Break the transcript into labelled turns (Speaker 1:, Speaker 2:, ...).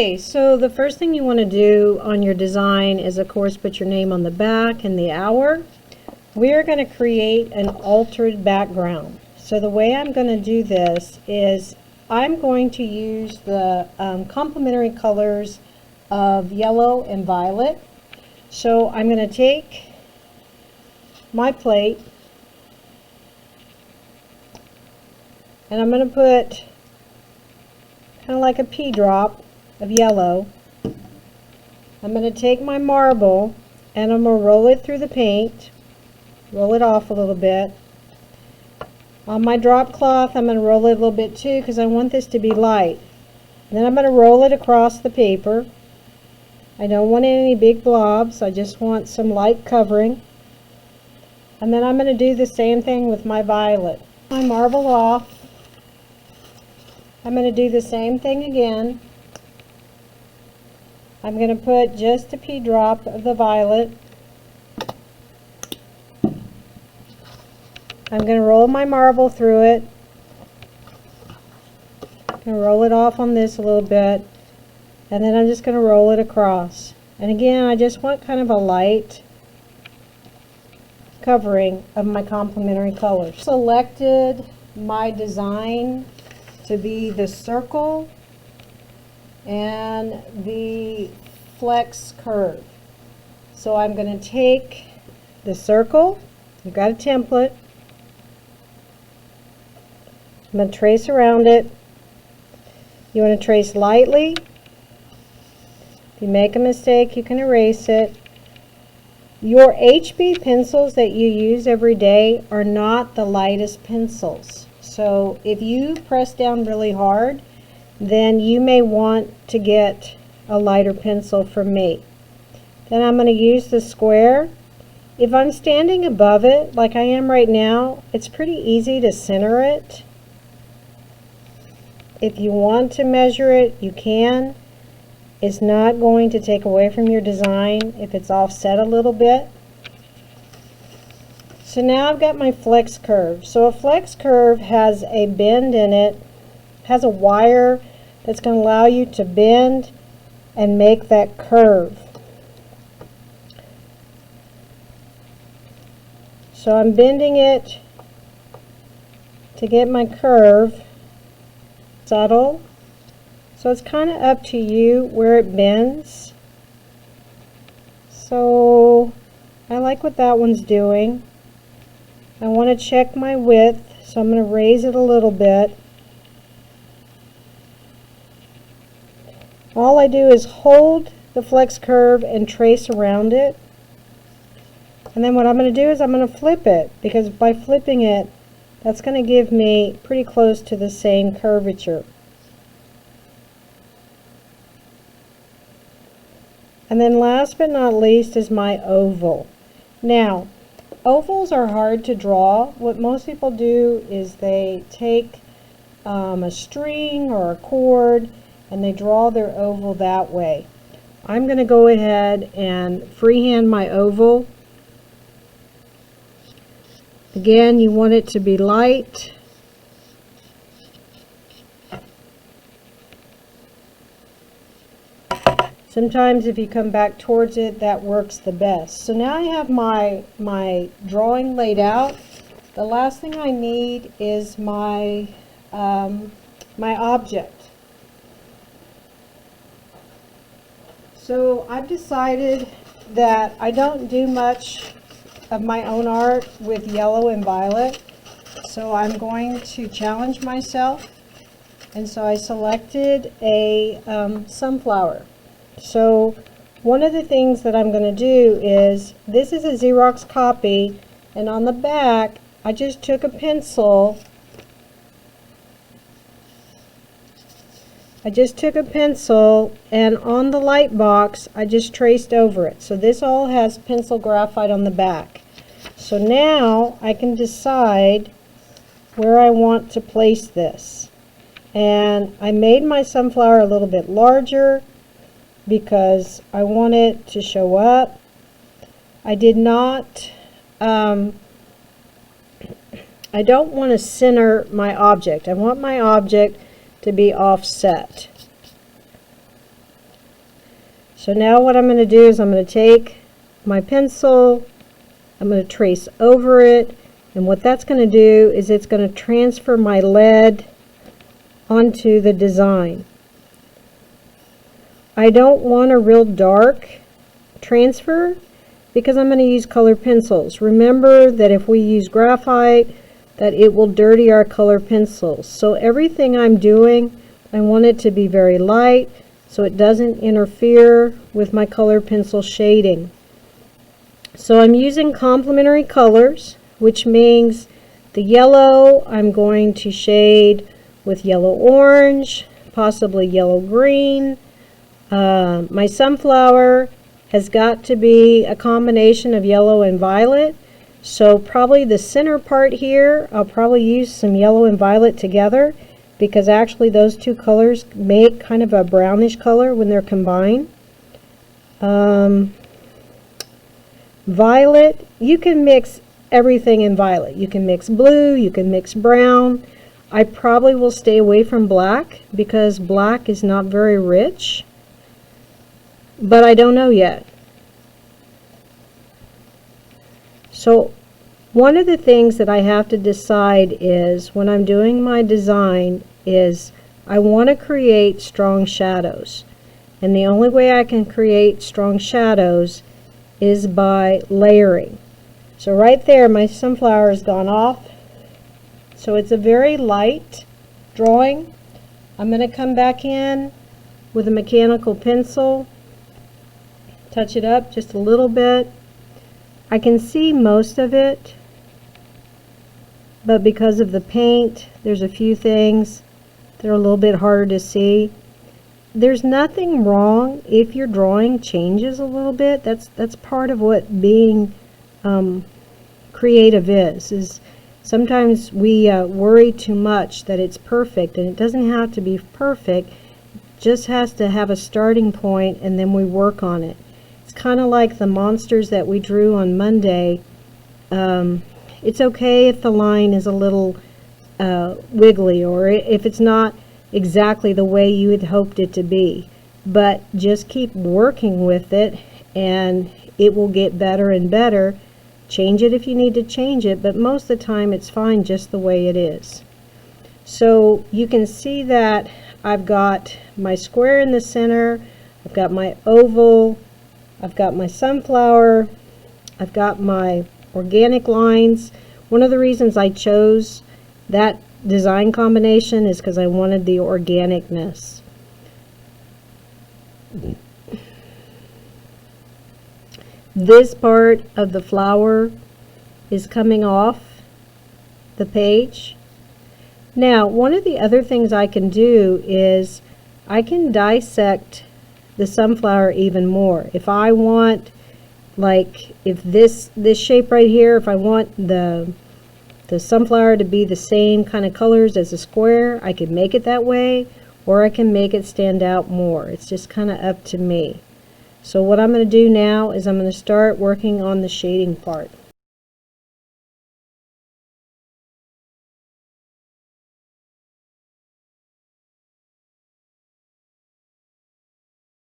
Speaker 1: Okay, so the first thing you want to do on your design is, of course, put your name on the back and the hour. We are going to create an altered background. So the way I'm going to do this is I'm going to use the complementary colors of yellow and violet. So I'm going to take my plate and I'm going to put kind of like a pea drop of yellow. I'm going to take my marble and I'm going to roll it through the paint, roll it off a little bit. On my drop cloth, I'm going to roll it a little bit too because I want this to be light. And then I'm going to roll it across the paper. I don't want any big blobs, I just want some light covering. And then I'm going to do the same thing with my violet. My marble off. I'm going to do the same thing again. I'm going to put just a pea drop of the violet. I'm going to roll my marble through it. I'm going to roll it off on this a little bit. And then I'm just going to roll it across. And again, I just want kind of a light covering of my complementary colors. Selected my design to be the circle and the flex curve. So I'm going to take the circle, you've got a template, I'm going to trace around it. You want to trace lightly. If you make a mistake, you can erase it. Your HB pencils that you use every day are not the lightest pencils. So if you press down really hard, then you may want to get a lighter pencil from me. Then I'm going to use the square. If I'm standing above it, like I am right now, it's pretty easy to center it. If you want to measure it, you can. It's not going to take away from your design if it's offset a little bit. So now I've got my flex curve. So a flex curve has a bend in it, has a wire that's going to allow you to bend and make that curve. So I'm bending it to get my curve subtle. So it's kind of up to you where it bends. So I like what that one's doing. I want to check my width, so I'm going to raise it a little bit. All I do is hold the flex curve and trace around it. And then what I'm going to do is I'm going to flip it, because by flipping it, that's going to give me pretty close to the same curvature. And then last but not least is my oval. Now, ovals are hard to draw. What most people do is they take a string or a cord and they draw their oval that way. I'm going to go ahead and freehand my oval. Again, you want it to be light. Sometimes if you come back towards it, that works the best. So now I have my drawing laid out. The last thing I need is my my object. So I've decided that I don't do much of my own art with yellow and violet. So I'm going to challenge myself. And so I selected a sunflower. So one of the things that I'm going to do is, this is a Xerox copy, and on the back I just took a pencil. And on the light box I just traced over it. So this all has pencil graphite on the back. So now I can decide where I want to place this. And I made my sunflower a little bit larger because I want it to show up. I did not, I don't want to center my object. I want my object to be offset. So now what I'm going to do is I'm going to take my pencil, I'm going to trace over it, and what that's going to do is it's going to transfer my lead onto the design. I don't want a real dark transfer because I'm going to use colored pencils. Remember that if we use graphite, that it will dirty our color pencils. So everything I'm doing, I want it to be very light so it doesn't interfere with my color pencil shading. So I'm using complementary colors, which means the yellow I'm going to shade with yellow orange, possibly yellow green. My sunflower has got to be a combination of yellow and violet. So probably the center part here, I'll probably use some yellow and violet together, because actually those two colors make kind of a brownish color when they're combined. Violet, you can mix everything in violet. You can mix blue, you can mix brown. I probably will stay away from black because black is not very rich, but I don't know yet. So one of the things that I have to decide is when I'm doing my design is I want to create strong shadows. And the only way I can create strong shadows is by layering. So right there my sunflower has gone off. So it's a very light drawing. I'm going to come back in with a mechanical pencil, touch it up just a little bit. I can see most of it, but because of the paint, there's a few things that are a little bit harder to see. There's nothing wrong if your drawing changes a little bit. That's part of what being creative is sometimes we worry too much that it's perfect, and it doesn't have to be perfect. It just has to have a starting point, and then we work on it. It's kind of like the monsters that we drew on Monday. It's okay if the line is a little wiggly, or if it's not exactly the way you had hoped it to be, but just keep working with it and it will get better and better. Change it if you need to change it, but most of the time it's fine just the way it is. So you can see that I've got my square in the center, I've got my oval, I've got my sunflower, I've got my organic lines. One of the reasons I chose that design combination is because I wanted the organicness. This part of the flower is coming off the page. Now, one of the other things I can do is I can dissect the sunflower even more. If I want, like, if this shape right here, if I want the sunflower to be the same kind of colors as the square, I could make it that way, or I can make it stand out more. It's just kind of up to me. So what I'm going to do now is I'm going to start working on the shading part.